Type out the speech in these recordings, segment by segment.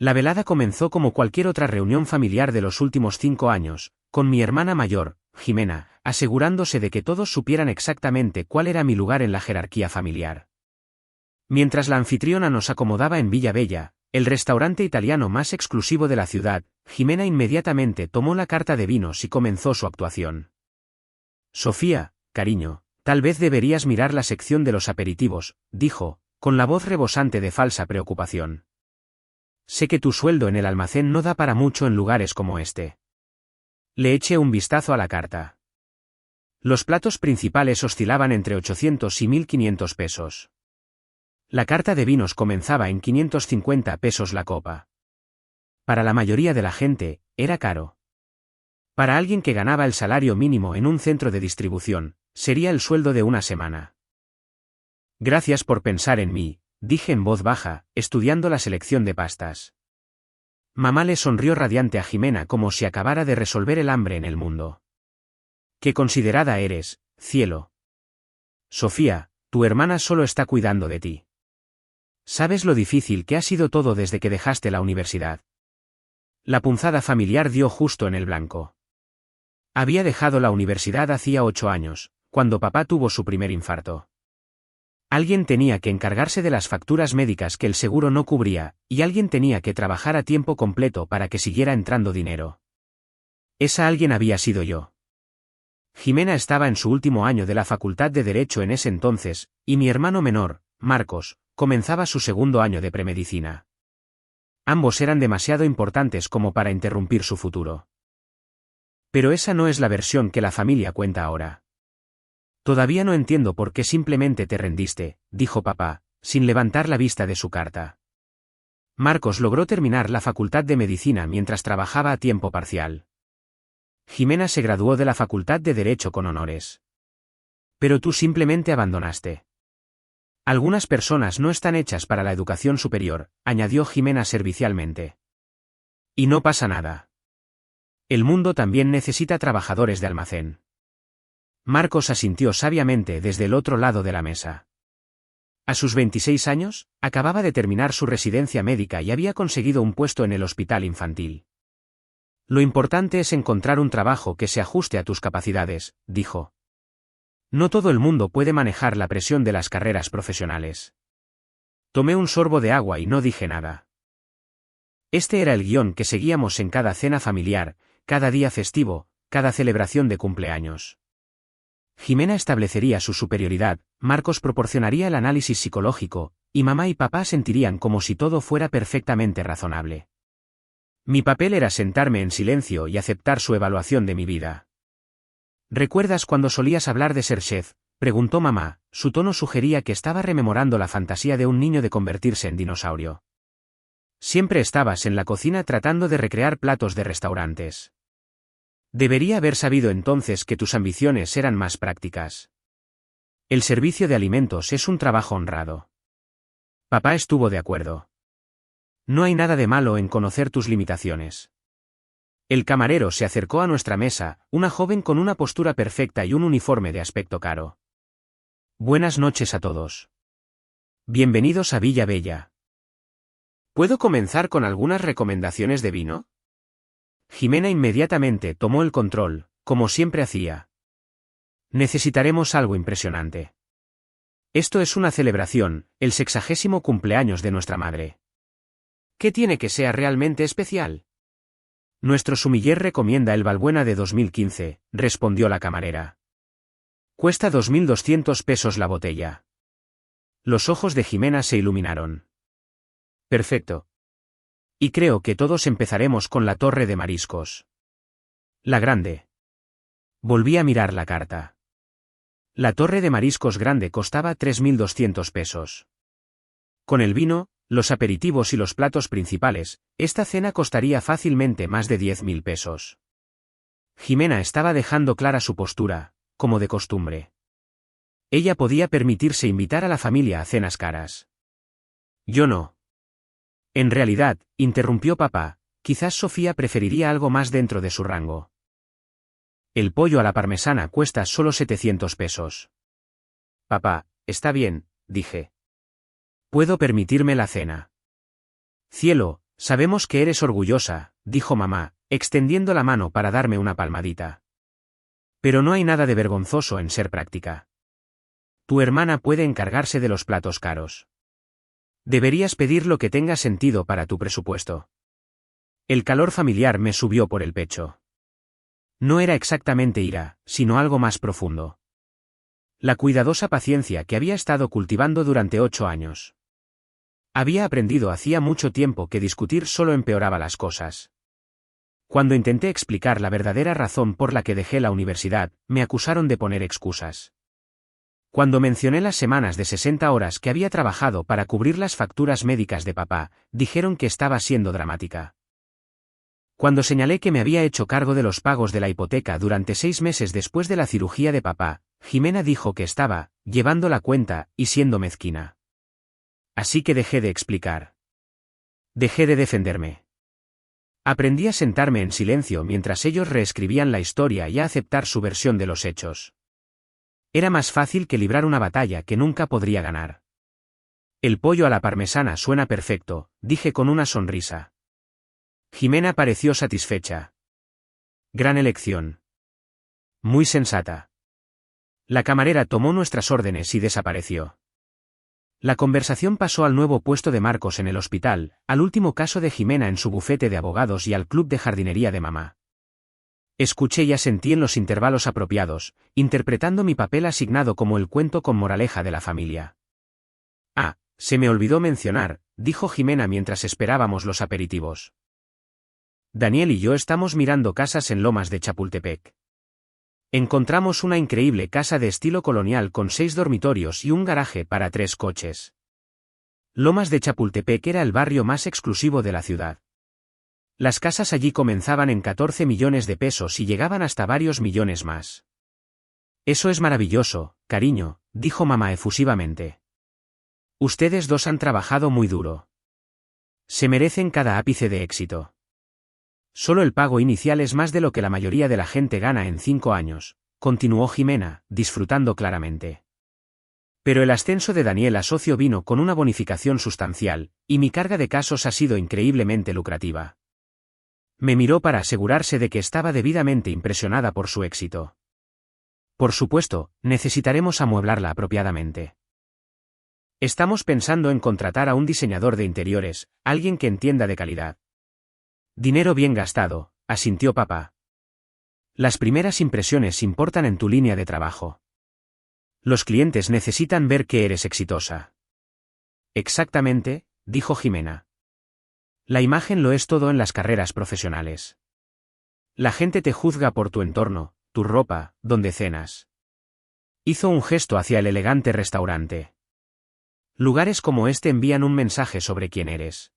La velada comenzó como cualquier otra reunión familiar de los últimos 5 años, con mi hermana mayor, Jimena, asegurándose de que todos supieran exactamente cuál era mi lugar en la jerarquía familiar. Mientras la anfitriona nos acomodaba en Villa Bella, el restaurante italiano más exclusivo de la ciudad, Jimena inmediatamente tomó la carta de vinos y comenzó su actuación. Sofía, cariño, tal vez deberías mirar la sección de los aperitivos, dijo, con la voz rebosante de falsa preocupación. Sé que tu sueldo en el almacén no da para mucho en lugares como este. Le eché un vistazo a la carta. Los platos principales oscilaban entre 800 y 1.500 pesos. La carta de vinos comenzaba en 550 pesos la copa. Para la mayoría de la gente, era caro. Para alguien que ganaba el salario mínimo en un centro de distribución, sería el sueldo de una semana. Gracias por pensar en mí, dije en voz baja, estudiando la selección de pastas. Mamá le sonrió radiante a Jimena como si acabara de resolver el hambre en el mundo. Qué considerada eres, cielo. Sofía, tu hermana solo está cuidando de ti. ¿Sabes lo difícil que ha sido todo desde que dejaste la universidad? La punzada familiar dio justo en el blanco. Había dejado la universidad hacía 8 años, cuando papá tuvo su primer infarto. Alguien tenía que encargarse de las facturas médicas que el seguro no cubría, y alguien tenía que trabajar a tiempo completo para que siguiera entrando dinero. Esa alguien había sido yo. Jimena estaba en su último año de la Facultad de Derecho en ese entonces, y mi hermano menor, Marcos, comenzaba su segundo año de premedicina. Ambos eran demasiado importantes como para interrumpir su futuro. Pero esa no es la versión que la familia cuenta ahora. Todavía no entiendo por qué simplemente te rendiste, dijo papá, sin levantar la vista de su carta. Marcos logró terminar la Facultad de Medicina mientras trabajaba a tiempo parcial. Jimena se graduó de la Facultad de Derecho con honores. Pero tú simplemente abandonaste. Algunas personas no están hechas para la educación superior, añadió Jimena servicialmente. Y no pasa nada. El mundo también necesita trabajadores de almacén. Marcos asintió sabiamente desde el otro lado de la mesa. A sus 26 años, acababa de terminar su residencia médica y había conseguido un puesto en el hospital infantil. Lo importante es encontrar un trabajo que se ajuste a tus capacidades, dijo. No todo el mundo puede manejar la presión de las carreras profesionales. Tomé un sorbo de agua y no dije nada. Este era el guión que seguíamos en cada cena familiar, cada día festivo, cada celebración de cumpleaños. Jimena establecería su superioridad, Marcos proporcionaría el análisis psicológico, y mamá y papá sentirían como si todo fuera perfectamente razonable. Mi papel era sentarme en silencio y aceptar su evaluación de mi vida. ¿Recuerdas cuando solías hablar de ser chef?, preguntó mamá, su tono sugería que estaba rememorando la fantasía de un niño de convertirse en dinosaurio. Siempre estabas en la cocina tratando de recrear platos de restaurantes. Debería haber sabido entonces que tus ambiciones eran más prácticas. El servicio de alimentos es un trabajo honrado. Papá estuvo de acuerdo. No hay nada de malo en conocer tus limitaciones. El camarero se acercó a nuestra mesa, una joven con una postura perfecta y un uniforme de aspecto caro. Buenas noches a todos. Bienvenidos a Villa Bella. ¿Puedo comenzar con algunas recomendaciones de vino? Jimena inmediatamente tomó el control, como siempre hacía. Necesitaremos algo impresionante. Esto es una celebración, el 60º cumpleaños de nuestra madre. ¿Qué tiene que ser realmente especial? Nuestro sumiller recomienda el Valbuena de 2015, respondió la camarera. Cuesta 2.200 pesos la botella. Los ojos de Jimena se iluminaron. Perfecto. Y creo que todos empezaremos con la torre de mariscos. La grande. Volví a mirar la carta. La torre de mariscos grande costaba 3.200 pesos. Con el vino, los aperitivos y los platos principales, esta cena costaría fácilmente más de 10.000 pesos. Jimena estaba dejando clara su postura, como de costumbre. Ella podía permitirse invitar a la familia a cenas caras. Yo no. En realidad, interrumpió papá, quizás Sofía preferiría algo más dentro de su rango. El pollo a la parmesana cuesta solo 700 pesos. Papá, está bien, dije. Puedo permitirme la cena. Cielo, Sabemos que eres orgullosa, dijo mamá, extendiendo la mano para darme una palmadita. Pero no hay nada de vergonzoso en ser práctica. Tu hermana puede encargarse de los platos caros. Deberías pedir lo que tenga sentido para tu presupuesto. El calor familiar me subió por el pecho. No era exactamente ira, sino algo más profundo. La cuidadosa paciencia que había estado cultivando durante 8 años. Había aprendido hacía mucho tiempo que discutir solo empeoraba las cosas. Cuando intenté explicar la verdadera razón por la que dejé la universidad, me acusaron de poner excusas. Cuando mencioné las semanas de 60 horas que había trabajado para cubrir las facturas médicas de papá, dijeron que estaba siendo dramática. Cuando señalé que me había hecho cargo de los pagos de la hipoteca durante 6 meses después de la cirugía de papá, Jimena dijo que estaba llevando la cuenta y siendo mezquina. Así que dejé de explicar. Dejé de defenderme. Aprendí a sentarme en silencio mientras ellos reescribían la historia y a aceptar su versión de los hechos. Era más fácil que librar una batalla que nunca podría ganar. El pollo a la parmesana suena perfecto, dije con una sonrisa. Jimena pareció satisfecha. Gran elección. Muy sensata. La camarera tomó nuestras órdenes y desapareció. La conversación pasó al nuevo puesto de Marcos en el hospital, al último caso de Jimena en su bufete de abogados y al club de jardinería de mamá. Escuché y asentí en los intervalos apropiados, interpretando mi papel asignado como el cuento con moraleja de la familia. Ah, se me olvidó mencionar, dijo Jimena mientras esperábamos los aperitivos. Daniel y yo estamos mirando casas en Lomas de Chapultepec. Encontramos una increíble casa de estilo colonial con 6 dormitorios y un garaje para 3 coches. Lomas de Chapultepec era el barrio más exclusivo de la ciudad. Las casas allí comenzaban en 14 millones de pesos y llegaban hasta varios millones más. Eso es maravilloso, cariño, dijo mamá efusivamente. Ustedes dos han trabajado muy duro. Se merecen cada ápice de éxito. Solo el pago inicial es más de lo que la mayoría de la gente gana en 5 años, continuó Jimena, disfrutando claramente. Pero el ascenso de Daniel a socio vino con una bonificación sustancial, y mi carga de casos ha sido increíblemente lucrativa. Me miró para asegurarse de que estaba debidamente impresionada por su éxito. Por supuesto, necesitaremos amueblarla apropiadamente. Estamos pensando en contratar a un diseñador de interiores, alguien que entienda de calidad. Dinero bien gastado, asintió papá. Las primeras impresiones importan en tu línea de trabajo. Los clientes necesitan ver que eres exitosa. Exactamente, dijo Jimena. La imagen lo es todo en las carreras profesionales. La gente te juzga por tu entorno, tu ropa, donde cenas. Hizo un gesto hacia el elegante restaurante. Lugares como este envían un mensaje sobre quién eres.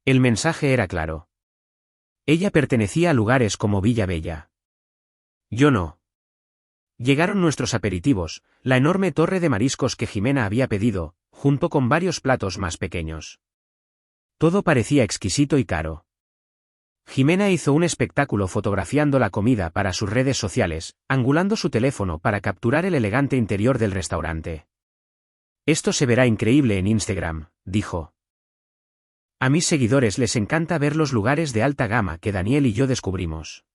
El mensaje era claro. Ella pertenecía a lugares como Villa Bella. Yo no. Llegaron nuestros aperitivos, la enorme torre de mariscos que Jimena había pedido, junto con varios platos más pequeños. Todo parecía exquisito y caro. Jimena hizo un espectáculo fotografiando la comida para sus redes sociales, angulando su teléfono para capturar el elegante interior del restaurante. Esto se verá increíble en Instagram, dijo. A mis seguidores les encanta ver los lugares de alta gama que Daniel y yo descubrimos.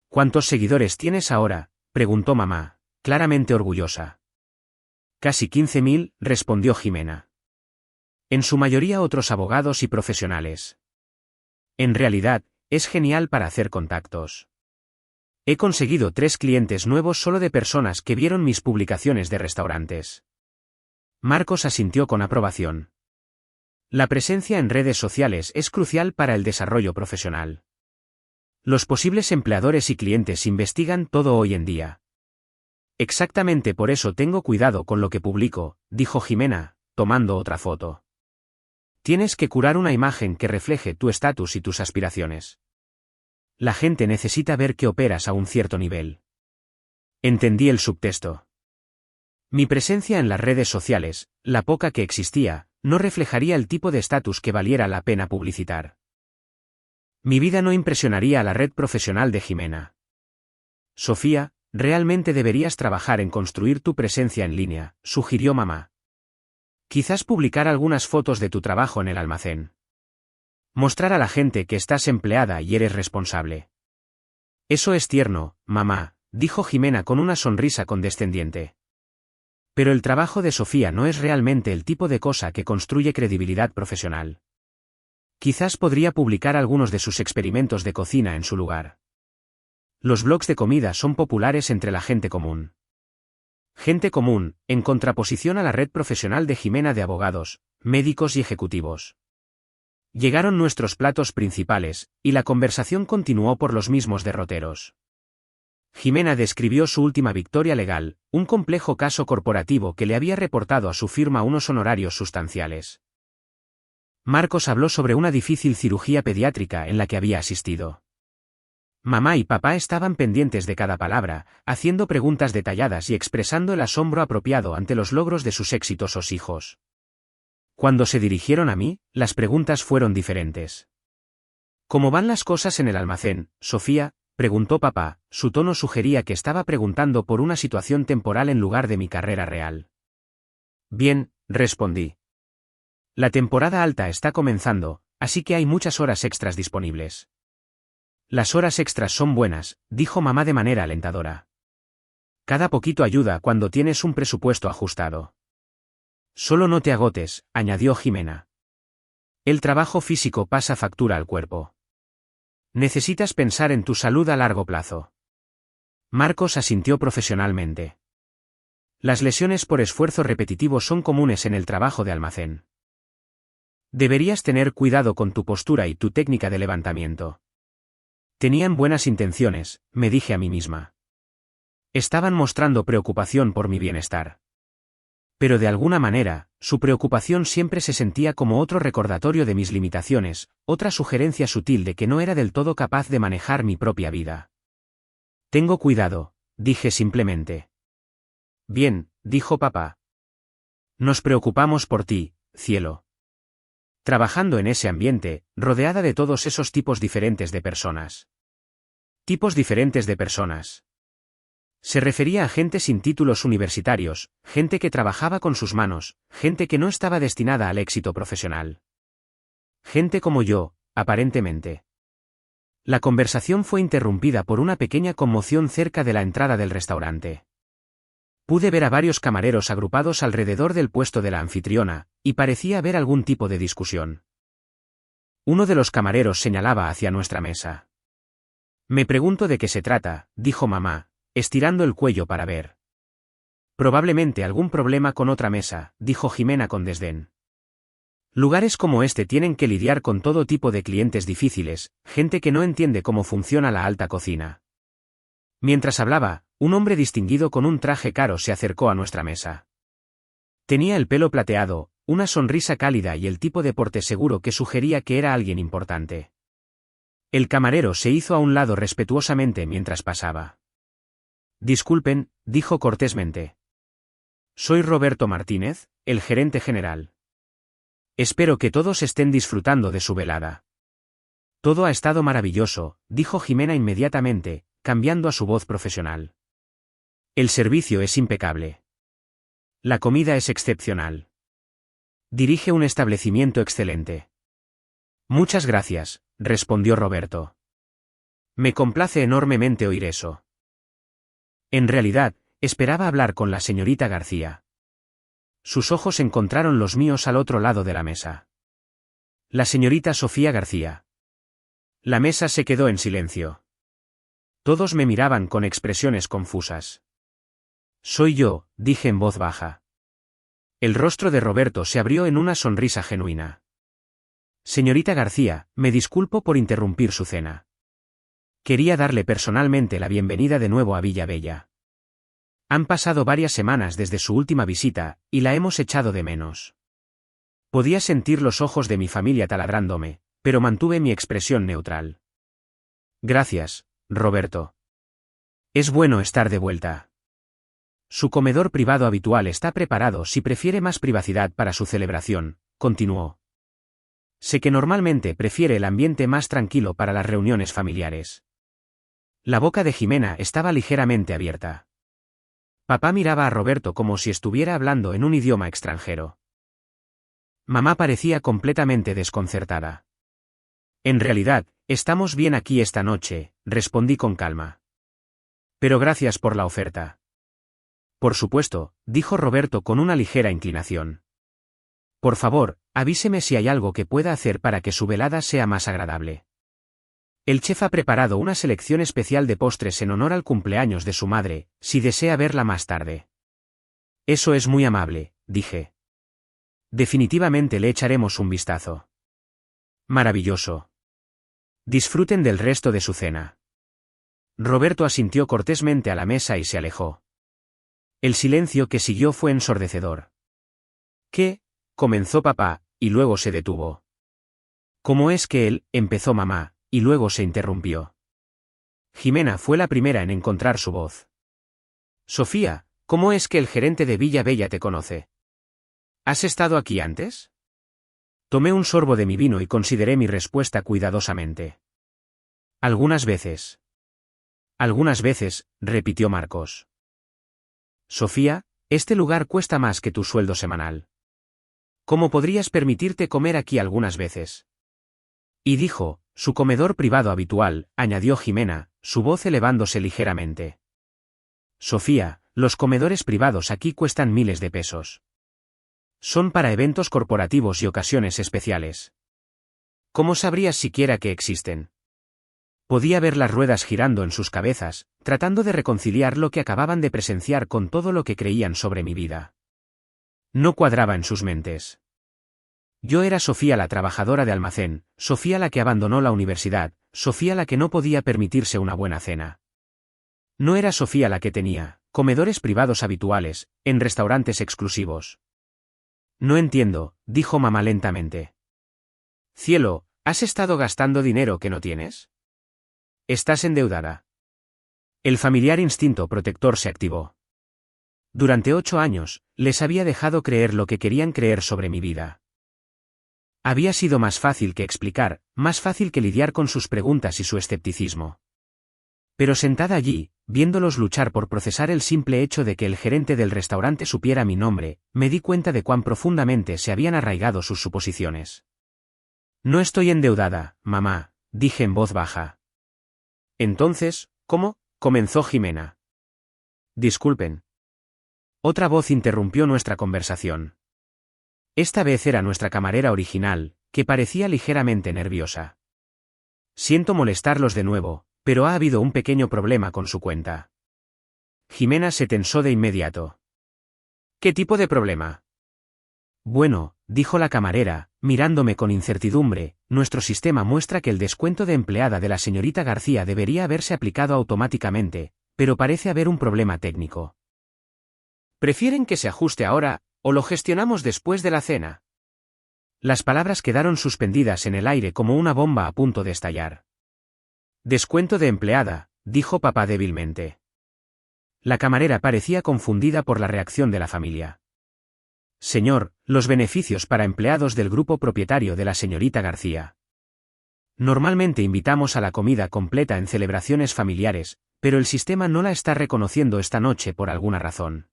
¿Cuántos seguidores tienes ahora?, preguntó mamá, claramente orgullosa. Casi 15.000, respondió Jimena. En su mayoría otros abogados y profesionales. En realidad, es genial para hacer contactos. He conseguido 3 clientes nuevos solo de personas que vieron mis publicaciones de restaurantes. Marcos asintió con aprobación. La presencia en redes sociales es crucial para el desarrollo profesional. Los posibles empleadores y clientes investigan todo hoy en día. Exactamente por eso tengo cuidado con lo que publico, dijo Jimena, tomando otra foto. Tienes que curar una imagen que refleje tu estatus y tus aspiraciones. La gente necesita ver que operas a un cierto nivel. Entendí el subtexto. Mi presencia en las redes sociales, la poca que existía, no reflejaría el tipo de estatus que valiera la pena publicitar. Mi vida no impresionaría a la red profesional de Jimena. Sofía, realmente deberías trabajar en construir tu presencia en línea, sugirió mamá. Quizás publicar algunas fotos de tu trabajo en el almacén. Mostrar a la gente que estás empleada y eres responsable. Eso es tierno, mamá, dijo Jimena con una sonrisa condescendiente. Pero el trabajo de Sofía no es realmente el tipo de cosa que construye credibilidad profesional. Quizás podría publicar algunos de sus experimentos de cocina en su lugar. Los blogs de comida son populares entre la gente común. Gente común, en contraposición a la red profesional de Jimena de abogados, médicos y ejecutivos. Llegaron nuestros platos principales, y la conversación continuó por los mismos derroteros. Jimena describió su última victoria legal, un complejo caso corporativo que le había reportado a su firma unos honorarios sustanciales. Marcos habló sobre una difícil cirugía pediátrica en la que había asistido. Mamá y papá estaban pendientes de cada palabra, haciendo preguntas detalladas y expresando el asombro apropiado ante los logros de sus exitosos hijos. Cuando se dirigieron a mí, las preguntas fueron diferentes. ¿Cómo van las cosas en el almacén, Sofía?, preguntó papá. Su tono sugería que estaba preguntando por una situación temporal en lugar de mi carrera real. Bien, respondí. La temporada alta está comenzando, así que hay muchas horas extras disponibles. Las horas extras son buenas, dijo mamá de manera alentadora. Cada poquito ayuda cuando tienes un presupuesto ajustado. Solo no te agotes, añadió Jimena. El trabajo físico pasa factura al cuerpo. Necesitas pensar en tu salud a largo plazo. Marcos asintió profesionalmente. Las lesiones por esfuerzo repetitivo son comunes en el trabajo de almacén. Deberías tener cuidado con tu postura y tu técnica de levantamiento. Tenían buenas intenciones, me dije a mí misma. Estaban mostrando preocupación por mi bienestar. Pero de alguna manera, su preocupación siempre se sentía como otro recordatorio de mis limitaciones, otra sugerencia sutil de que no era del todo capaz de manejar mi propia vida. Tengo cuidado, dije simplemente. Bien, dijo papá. Nos preocupamos por ti, cielo. Trabajando en ese ambiente, rodeada de todos esos tipos diferentes de personas. Tipos diferentes de personas. Se refería a gente sin títulos universitarios, gente que trabajaba con sus manos, gente que no estaba destinada al éxito profesional. Gente como yo, aparentemente. La conversación fue interrumpida por una pequeña conmoción cerca de la entrada del restaurante. Pude ver a varios camareros agrupados alrededor del puesto de la anfitriona, y parecía haber algún tipo de discusión. Uno de los camareros señalaba hacia nuestra mesa. Me pregunto de qué se trata, dijo mamá, estirando el cuello para ver. Probablemente algún problema con otra mesa, dijo Jimena con desdén. Lugares como este tienen que lidiar con todo tipo de clientes difíciles, gente que no entiende cómo funciona la alta cocina. Mientras hablaba, un hombre distinguido con un traje caro se acercó a nuestra mesa. Tenía el pelo plateado, una sonrisa cálida y el tipo de porte seguro que sugería que era alguien importante. El camarero se hizo a un lado respetuosamente mientras pasaba. Disculpen, dijo cortésmente. Soy Roberto Martínez, el gerente general. Espero que todos estén disfrutando de su velada. Todo ha estado maravilloso, dijo Jimena inmediatamente, cambiando a su voz profesional. El servicio es impecable. La comida es excepcional. Dirige un establecimiento excelente. Muchas gracias, respondió Roberto. Me complace enormemente oír eso. En realidad, esperaba hablar con la señorita García. Sus ojos encontraron los míos al otro lado de la mesa. La señorita Sofía García. La mesa se quedó en silencio. Todos me miraban con expresiones confusas. Soy yo, dije en voz baja. El rostro de Roberto se abrió en una sonrisa genuina. Señorita García, me disculpo por interrumpir su cena. Quería darle personalmente la bienvenida de nuevo a Villa Bella. Han pasado varias semanas desde su última visita, y la hemos echado de menos. Podía sentir los ojos de mi familia taladrándome, pero mantuve mi expresión neutral. Gracias, Roberto. Es bueno estar de vuelta. Su comedor privado habitual está preparado si prefiere más privacidad para su celebración, continuó. Sé que normalmente prefiere el ambiente más tranquilo para las reuniones familiares. La boca de Jimena estaba ligeramente abierta. Papá miraba a Roberto como si estuviera hablando en un idioma extranjero. Mamá parecía completamente desconcertada. En realidad, estamos bien aquí esta noche, respondí con calma. Pero gracias por la oferta. Por supuesto, dijo Roberto con una ligera inclinación. Por favor, avíseme si hay algo que pueda hacer para que su velada sea más agradable. El chef ha preparado una selección especial de postres en honor al cumpleaños de su madre, si desea verla más tarde. Eso es muy amable, dije. Definitivamente le echaremos un vistazo. Maravilloso. Disfruten del resto de su cena. Roberto asintió cortésmente a la mesa y se alejó. El silencio que siguió fue ensordecedor. ¿Qué? Comenzó papá, y luego se detuvo. ¿Cómo es que él? Empezó mamá, y luego se interrumpió. Jimena fue la primera en encontrar su voz. Sofía, ¿cómo es que el gerente de Villa Bella te conoce? ¿Has estado aquí antes? Tomé un sorbo de mi vino y consideré mi respuesta cuidadosamente. Algunas veces. Algunas veces, repitió Marcos. Sofía, este lugar cuesta más que tu sueldo semanal. ¿Cómo podrías permitirte comer aquí algunas veces? Y dijo, su comedor privado habitual, añadió Jimena, su voz elevándose ligeramente. Sofía, los comedores privados aquí cuestan miles de pesos. Son para eventos corporativos y ocasiones especiales. ¿Cómo sabrías siquiera que existen? Podía ver las ruedas girando en sus cabezas, tratando de reconciliar lo que acababan de presenciar con todo lo que creían sobre mi vida. No cuadraba en sus mentes. Yo era Sofía la trabajadora de almacén, Sofía la que abandonó la universidad, Sofía la que no podía permitirse una buena cena. No era Sofía la que tenía comedores privados habituales, en restaurantes exclusivos. No entiendo, dijo mamá lentamente. Cielo, ¿has estado gastando dinero que no tienes? ¿Estás endeudada? El familiar instinto protector se activó. Durante 8 años, les había dejado creer lo que querían creer sobre mi vida. Había sido más fácil que explicar, más fácil que lidiar con sus preguntas y su escepticismo. Pero sentada allí, viéndolos luchar por procesar el simple hecho de que el gerente del restaurante supiera mi nombre, me di cuenta de cuán profundamente se habían arraigado sus suposiciones. No estoy endeudada, mamá, dije en voz baja. Entonces, ¿cómo? Comenzó Jimena. Disculpen. Otra voz interrumpió nuestra conversación. Esta vez era nuestra camarera original, que parecía ligeramente nerviosa. Siento molestarlos de nuevo, pero ha habido un pequeño problema con su cuenta. Jimena se tensó de inmediato. ¿Qué tipo de problema? Bueno, dijo la camarera, mirándome con incertidumbre, nuestro sistema muestra que el descuento de empleada de la señorita García debería haberse aplicado automáticamente, pero parece haber un problema técnico. ¿Prefieren que se ajuste ahora, o lo gestionamos después de la cena? Las palabras quedaron suspendidas en el aire como una bomba a punto de estallar. Descuento de empleada, dijo papá débilmente. La camarera parecía confundida por la reacción de la familia. Señor, los beneficios para empleados del grupo propietario de la señorita García. Normalmente invitamos a la comida completa en celebraciones familiares, pero el sistema no la está reconociendo esta noche por alguna razón.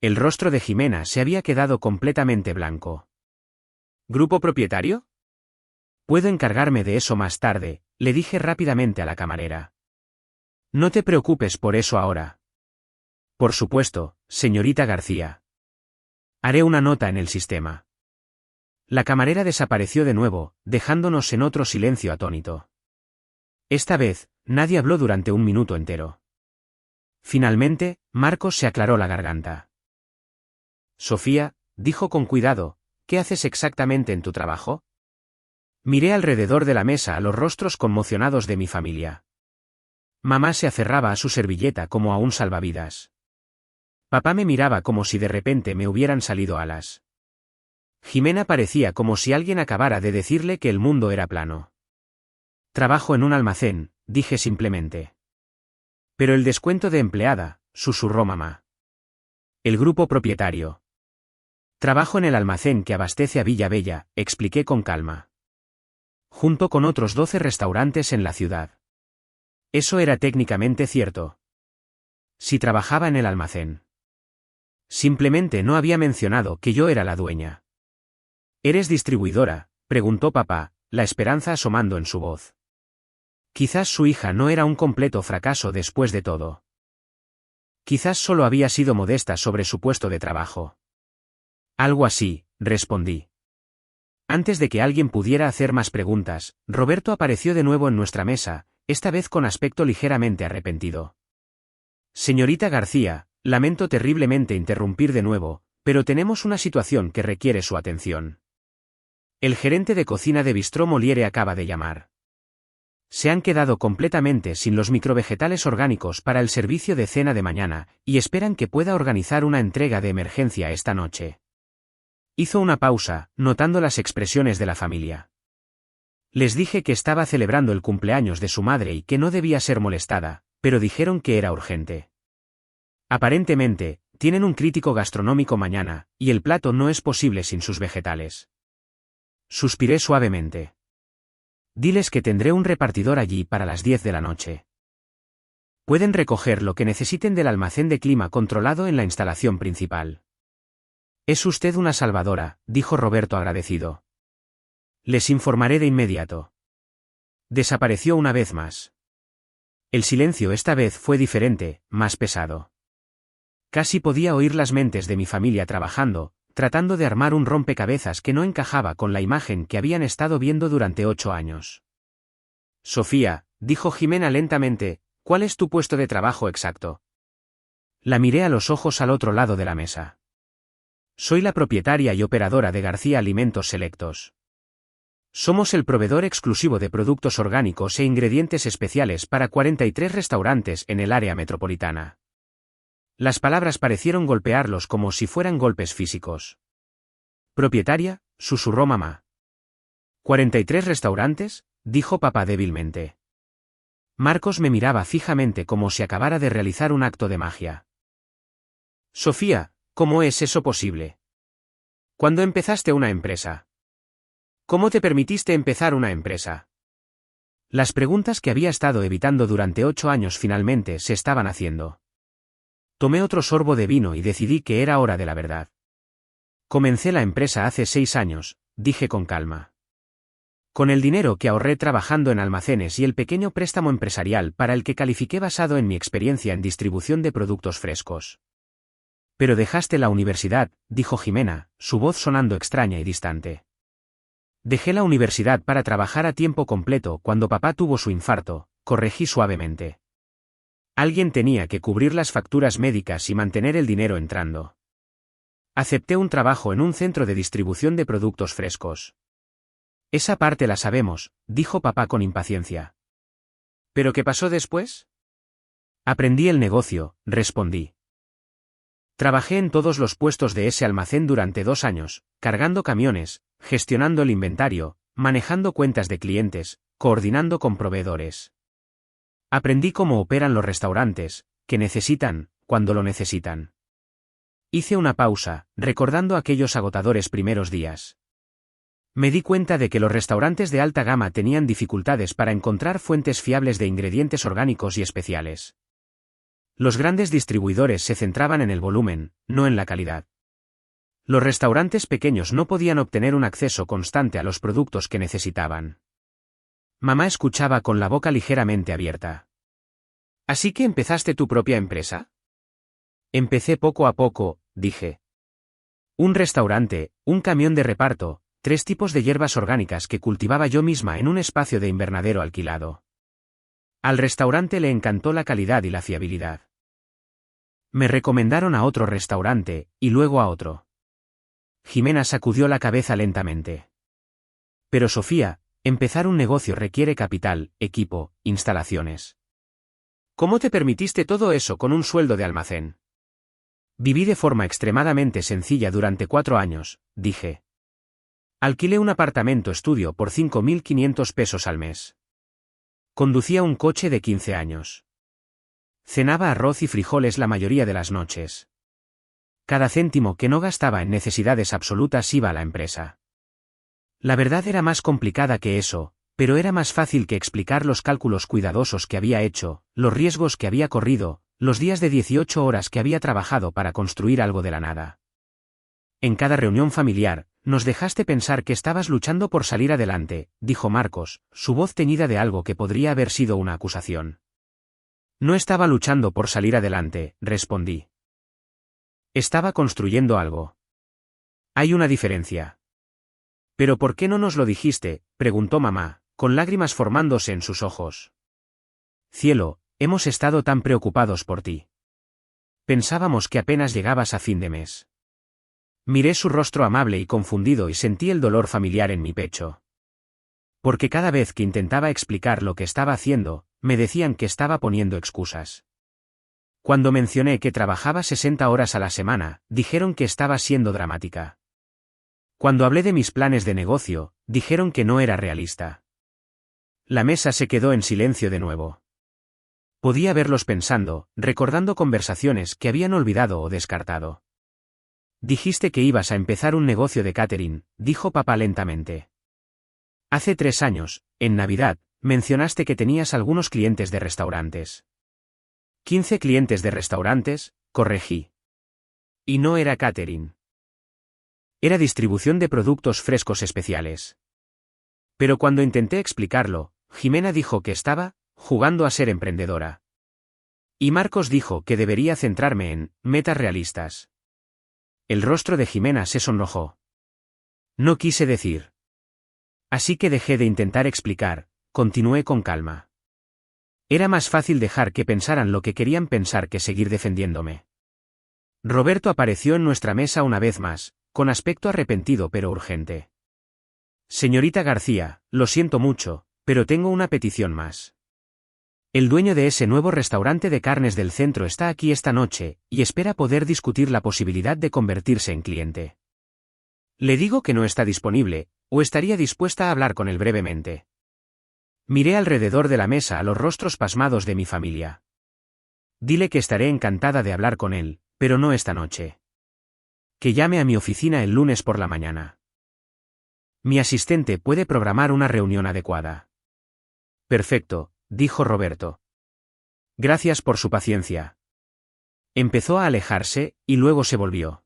El rostro de Jimena se había quedado completamente blanco. ¿Grupo propietario? Puedo encargarme de eso más tarde, le dije rápidamente a la camarera. No te preocupes por eso ahora. Por supuesto, señorita García. Haré una nota en el sistema. La camarera desapareció de nuevo, dejándonos en otro silencio atónito. Esta vez, nadie habló durante un minuto entero. Finalmente, Marcos se aclaró la garganta. Sofía, dijo con cuidado, ¿qué haces exactamente en tu trabajo? Miré alrededor de la mesa a los rostros conmocionados de mi familia. Mamá se aferraba a su servilleta como a un salvavidas. Papá me miraba como si de repente me hubieran salido alas. Jimena parecía como si alguien acabara de decirle que el mundo era plano. Trabajo en un almacén, dije simplemente. Pero el descuento de empleada, susurró mamá. El grupo propietario. Trabajo en el almacén que abastece a Villa Bella, expliqué con calma. Junto con otros 12 restaurantes en la ciudad. Eso era técnicamente cierto. Si trabajaba en el almacén. Simplemente no había mencionado que yo era la dueña. ¿Eres distribuidora?, preguntó papá, la esperanza asomando en su voz. Quizás su hija no era un completo fracaso después de todo. Quizás solo había sido modesta sobre su puesto de trabajo. Algo así, respondí. Antes de que alguien pudiera hacer más preguntas, Roberto apareció de nuevo en nuestra mesa, esta vez con aspecto ligeramente arrepentido. Señorita García, lamento terriblemente interrumpir de nuevo, pero tenemos una situación que requiere su atención. El gerente de cocina de Bistró Molière acaba de llamar. Se han quedado completamente sin los microvegetales orgánicos para el servicio de cena de mañana, y esperan que pueda organizar una entrega de emergencia esta noche. Hizo una pausa, notando las expresiones de la familia. Les dije que estaba celebrando el cumpleaños de su madre y que no debía ser molestada, pero dijeron que era urgente. Aparentemente, tienen un crítico gastronómico mañana, y el plato no es posible sin sus vegetales. Suspiré suavemente. Diles que tendré un repartidor allí para las 10 de la noche. Pueden recoger lo que necesiten del almacén de clima controlado en la instalación principal. Es usted una salvadora, dijo Roberto agradecido. Les informaré de inmediato. Desapareció una vez más. El silencio esta vez fue diferente, más pesado. Casi podía oír las mentes de mi familia trabajando, tratando de armar un rompecabezas que no encajaba con la imagen que habían estado viendo durante 8 años. Sofía, dijo Jimena lentamente, ¿cuál es tu puesto de trabajo exacto? La miré a los ojos al otro lado de la mesa. Soy la propietaria y operadora de García Alimentos Selectos. Somos el proveedor exclusivo de productos orgánicos e ingredientes especiales para 43 restaurantes en el área metropolitana. Las palabras parecieron golpearlos como si fueran golpes físicos. ¿Propietaria?, susurró mamá. ¿43 restaurantes?, dijo papá débilmente. Marcos me miraba fijamente como si acabara de realizar un acto de magia. Sofía, ¿cómo es eso posible? ¿Cuándo empezaste una empresa? ¿Cómo te permitiste empezar una empresa? Las preguntas que había estado evitando durante 8 años finalmente se estaban haciendo. Tomé otro sorbo de vino y decidí que era hora de la verdad. Comencé la empresa hace 6 años, dije con calma. Con el dinero que ahorré trabajando en almacenes y el pequeño préstamo empresarial para el que califiqué basado en mi experiencia en distribución de productos frescos. Pero dejaste la universidad, dijo Jimena, su voz sonando extraña y distante. Dejé la universidad para trabajar a tiempo completo cuando papá tuvo su infarto, corregí suavemente. Alguien tenía que cubrir las facturas médicas y mantener el dinero entrando. Acepté un trabajo en un centro de distribución de productos frescos. Esa parte la sabemos, dijo papá con impaciencia. ¿Pero qué pasó después? Aprendí el negocio, respondí. Trabajé en todos los puestos de ese almacén durante 2 años, cargando camiones, gestionando el inventario, manejando cuentas de clientes, coordinando con proveedores. Aprendí cómo operan los restaurantes, qué necesitan, cuando lo necesitan. Hice una pausa, recordando aquellos agotadores primeros días. Me di cuenta de que los restaurantes de alta gama tenían dificultades para encontrar fuentes fiables de ingredientes orgánicos y especiales. Los grandes distribuidores se centraban en el volumen, no en la calidad. Los restaurantes pequeños no podían obtener un acceso constante a los productos que necesitaban. Mamá escuchaba con la boca ligeramente abierta. ¿Así que empezaste tu propia empresa? Empecé poco a poco, dije. Un restaurante, un camión de reparto, 3 tipos de hierbas orgánicas que cultivaba yo misma en un espacio de invernadero alquilado. Al restaurante le encantó la calidad y la fiabilidad. Me recomendaron a otro restaurante, y luego a otro. Jimena sacudió la cabeza lentamente. Pero Sofía, empezar un negocio requiere capital, equipo, instalaciones. ¿Cómo te permitiste todo eso con un sueldo de almacén? Viví de forma extremadamente sencilla durante 4 años, dije. Alquilé un apartamento estudio por 5.500 pesos al mes. Conducía un coche de 15 años. Cenaba arroz y frijoles la mayoría de las noches. Cada céntimo que no gastaba en necesidades absolutas iba a la empresa. La verdad era más complicada que eso, pero era más fácil que explicar los cálculos cuidadosos que había hecho, los riesgos que había corrido, los días de 18 horas que había trabajado para construir algo de la nada. En cada reunión familiar, nos dejaste pensar que estabas luchando por salir adelante, dijo Marcos, su voz teñida de algo que podría haber sido una acusación. No estaba luchando por salir adelante, respondí. Estaba construyendo algo. Hay una diferencia. ¿Pero por qué no nos lo dijiste?, preguntó mamá, con lágrimas formándose en sus ojos. Cielo, hemos estado tan preocupados por ti. Pensábamos que apenas llegabas a fin de mes. Miré su rostro amable y confundido y sentí el dolor familiar en mi pecho. Porque cada vez que intentaba explicar lo que estaba haciendo, me decían que estaba poniendo excusas. Cuando mencioné que trabajaba 60 horas a la semana, dijeron que estaba siendo dramática. Cuando hablé de mis planes de negocio, dijeron que no era realista. La mesa se quedó en silencio de nuevo. Podía verlos pensando, recordando conversaciones que habían olvidado o descartado. Dijiste que ibas a empezar un negocio de catering, dijo papá lentamente. Hace 3 años, en Navidad, mencionaste que tenías algunos clientes de restaurantes. 15 clientes de restaurantes, corregí. Y no era catering. Era distribución de productos frescos especiales. Pero cuando intenté explicarlo, Jimena dijo que estaba jugando a ser emprendedora. Y Marcos dijo que debería centrarme en metas realistas. El rostro de Jimena se sonrojó. No quise decir. Así que dejé de intentar explicar, continué con calma. Era más fácil dejar que pensaran lo que querían pensar que seguir defendiéndome. Roberto apareció en nuestra mesa una vez más, con aspecto arrepentido pero urgente. Señorita García, lo siento mucho, pero tengo una petición más. El dueño de ese nuevo restaurante de carnes del centro está aquí esta noche, y espera poder discutir la posibilidad de convertirse en cliente. Le digo que no está disponible, o estaría dispuesta a hablar con él brevemente. Miré alrededor de la mesa a los rostros pasmados de mi familia. Dile que estaré encantada de hablar con él, pero no esta noche. Que llame a mi oficina el lunes por la mañana. Mi asistente puede programar una reunión adecuada. Perfecto, dijo Roberto. Gracias por su paciencia. Empezó a alejarse, y luego se volvió.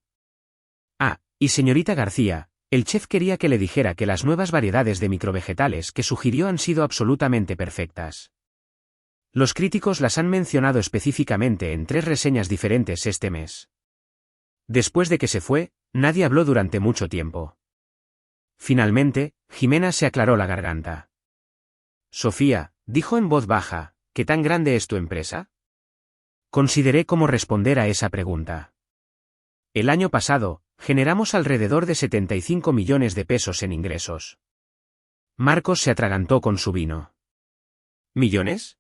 Ah, y señorita García, el chef quería que le dijera que las nuevas variedades de microvegetales que sugirió han sido absolutamente perfectas. Los críticos las han mencionado específicamente en 3 reseñas diferentes este mes. Después de que se fue, nadie habló durante mucho tiempo. Finalmente, Jimena se aclaró la garganta. Sofía, dijo en voz baja, ¿qué tan grande es tu empresa? Consideré cómo responder a esa pregunta. El año pasado, generamos alrededor de 75 millones de pesos en ingresos. Marcos se atragantó con su vino. ¿Millones?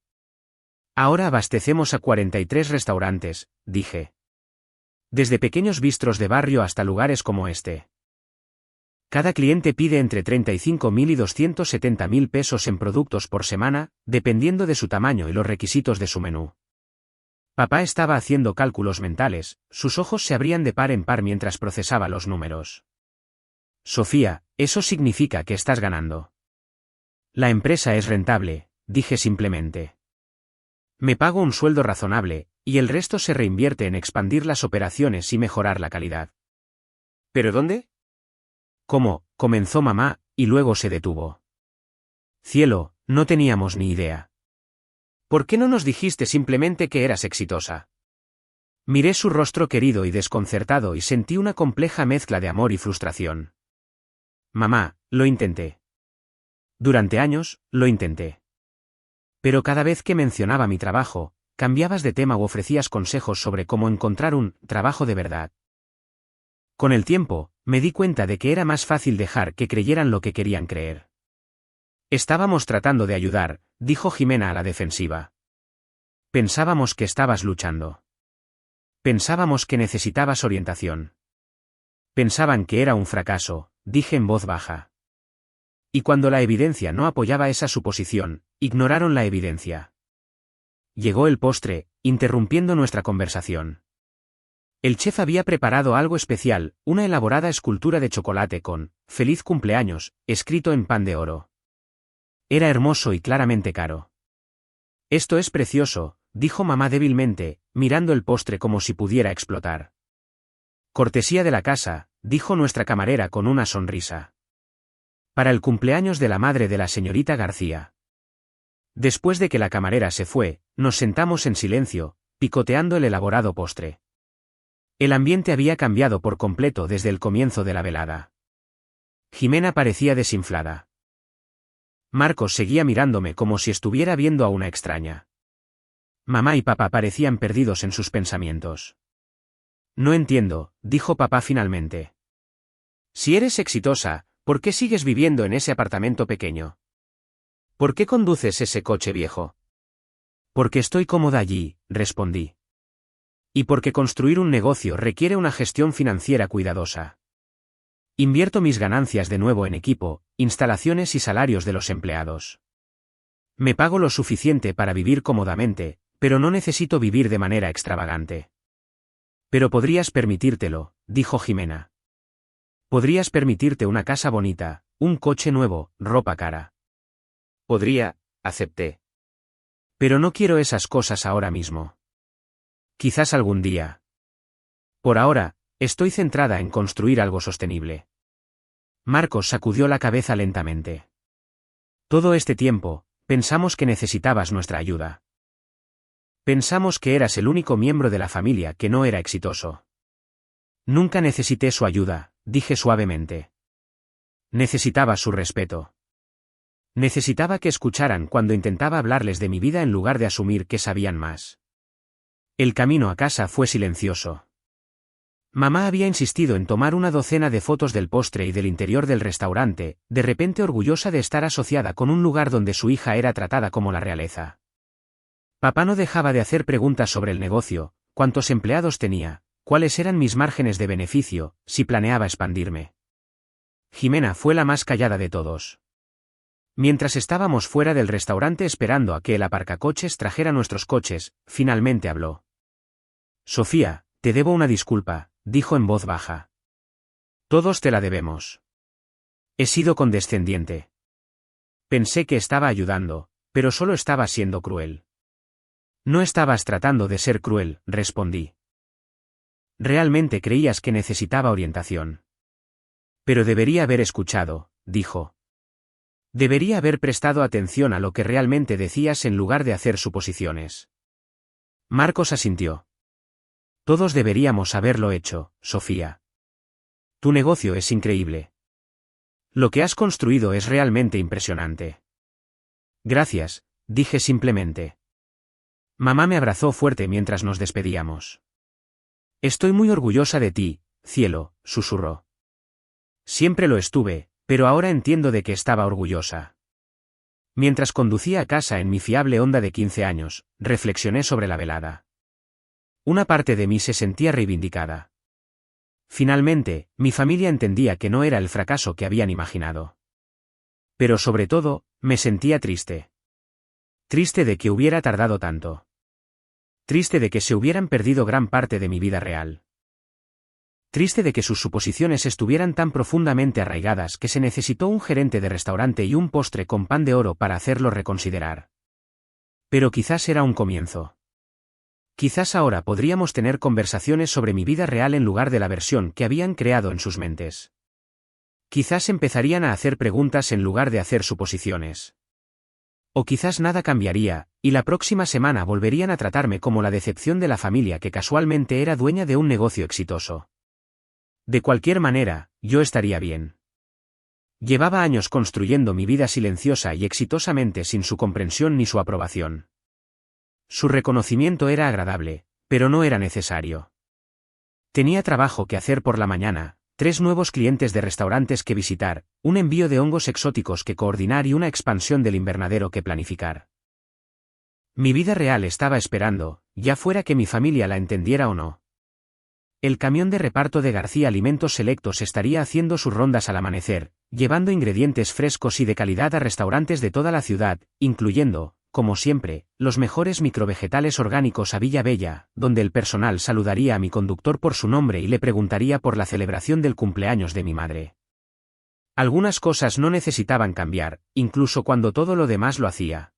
Ahora abastecemos a 43 restaurantes, dije. Desde pequeños bistros de barrio hasta lugares como este. Cada cliente pide entre 35.000 y 270.000 pesos en productos por semana, dependiendo de su tamaño y los requisitos de su menú. Papá estaba haciendo cálculos mentales, sus ojos se abrían de par en par mientras procesaba los números. Sofía, eso significa que estás ganando. La empresa es rentable, dije simplemente. Me pago un sueldo razonable, y el resto se reinvierte en expandir las operaciones y mejorar la calidad. ¿Pero dónde? ¿Cómo? Comenzó mamá, y luego se detuvo. Cielo, no teníamos ni idea. ¿Por qué no nos dijiste simplemente que eras exitosa? Miré su rostro querido y desconcertado y sentí una compleja mezcla de amor y frustración. Mamá, lo intenté. Durante años, lo intenté. Pero cada vez que mencionaba mi trabajo, cambiabas de tema o ofrecías consejos sobre cómo encontrar un trabajo de verdad. Con el tiempo, me di cuenta de que era más fácil dejar que creyeran lo que querían creer. Estábamos tratando de ayudar, dijo Jimena a la defensiva. Pensábamos que estabas luchando. Pensábamos que necesitabas orientación. Pensaban que era un fracaso, dije en voz baja. Y cuando la evidencia no apoyaba esa suposición, ignoraron la evidencia. Llegó el postre, interrumpiendo nuestra conversación. El chef había preparado algo especial, una elaborada escultura de chocolate con «Feliz cumpleaños», escrito en pan de oro. Era hermoso y claramente caro. Esto es precioso, dijo mamá débilmente, mirando el postre como si pudiera explotar. Cortesía de la casa, dijo nuestra camarera con una sonrisa. Para el cumpleaños de la madre de la señorita García. Después de que la camarera se fue, nos sentamos en silencio, picoteando el elaborado postre. El ambiente había cambiado por completo desde el comienzo de la velada. Jimena parecía desinflada. Marcos seguía mirándome como si estuviera viendo a una extraña. Mamá y papá parecían perdidos en sus pensamientos. No entiendo, dijo papá finalmente. Si eres exitosa, ¿por qué sigues viviendo en ese apartamento pequeño? ¿Por qué conduces ese coche viejo? Porque estoy cómoda allí, respondí. Y porque construir un negocio requiere una gestión financiera cuidadosa. Invierto mis ganancias de nuevo en equipo, instalaciones y salarios de los empleados. Me pago lo suficiente para vivir cómodamente, pero no necesito vivir de manera extravagante. Pero podrías permitírtelo, dijo Jimena. Podrías permitirte una casa bonita, un coche nuevo, ropa cara. Podría, acepté. Pero no quiero esas cosas ahora mismo. Quizás algún día. Por ahora, estoy centrada en construir algo sostenible. Marcos sacudió la cabeza lentamente. Todo este tiempo, pensamos que necesitabas nuestra ayuda. Pensamos que eras el único miembro de la familia que no era exitoso. Nunca necesité su ayuda, dije suavemente. Necesitaba su respeto. Necesitaba que escucharan cuando intentaba hablarles de mi vida en lugar de asumir que sabían más. El camino a casa fue silencioso. Mamá había insistido en tomar una docena de fotos del postre y del interior del restaurante, de repente orgullosa de estar asociada con un lugar donde su hija era tratada como la realeza. Papá no dejaba de hacer preguntas sobre el negocio, cuántos empleados tenía, cuáles eran mis márgenes de beneficio, si planeaba expandirme. Jimena fue la más callada de todos. Mientras estábamos fuera del restaurante esperando a que el aparcacoches trajera nuestros coches, finalmente habló. Sofía, te debo una disculpa, dijo en voz baja. Todos te la debemos. He sido condescendiente. Pensé que estaba ayudando, pero solo estaba siendo cruel. No estabas tratando de ser cruel, respondí. Realmente creías que necesitaba orientación. Pero debería haber escuchado, dijo. Debería haber prestado atención a lo que realmente decías en lugar de hacer suposiciones. Marcos asintió. Todos deberíamos haberlo hecho, Sofía. Tu negocio es increíble. Lo que has construido es realmente impresionante. Gracias, dije simplemente. Mamá me abrazó fuerte mientras nos despedíamos. Estoy muy orgullosa de ti, cielo, susurró. Siempre lo estuve, pero ahora entiendo de que estaba orgullosa. Mientras conducía a casa en mi fiable Honda de 15 años, reflexioné sobre la velada. Una parte de mí se sentía reivindicada. Finalmente, mi familia entendía que no era el fracaso que habían imaginado. Pero sobre todo, me sentía triste. Triste de que hubiera tardado tanto. Triste de que se hubieran perdido gran parte de mi vida real. Triste de que sus suposiciones estuvieran tan profundamente arraigadas que se necesitó un gerente de restaurante y un postre con pan de oro para hacerlo reconsiderar. Pero quizás era un comienzo. Quizás ahora podríamos tener conversaciones sobre mi vida real en lugar de la versión que habían creado en sus mentes. Quizás empezarían a hacer preguntas en lugar de hacer suposiciones. O quizás nada cambiaría, y la próxima semana volverían a tratarme como la decepción de la familia que casualmente era dueña de un negocio exitoso. De cualquier manera, yo estaría bien. Llevaba años construyendo mi vida silenciosa y exitosamente sin su comprensión ni su aprobación. Su reconocimiento era agradable, pero no era necesario. Tenía trabajo que hacer por la mañana, 3 nuevos clientes de restaurantes que visitar, un envío de hongos exóticos que coordinar y una expansión del invernadero que planificar. Mi vida real estaba esperando, ya fuera que mi familia la entendiera o no. El camión de reparto de García Alimentos Selectos estaría haciendo sus rondas al amanecer, llevando ingredientes frescos y de calidad a restaurantes de toda la ciudad, incluyendo, como siempre, los mejores microvegetales orgánicos a Villa Bella, donde el personal saludaría a mi conductor por su nombre y le preguntaría por la celebración del cumpleaños de mi madre. Algunas cosas no necesitaban cambiar, incluso cuando todo lo demás lo hacía.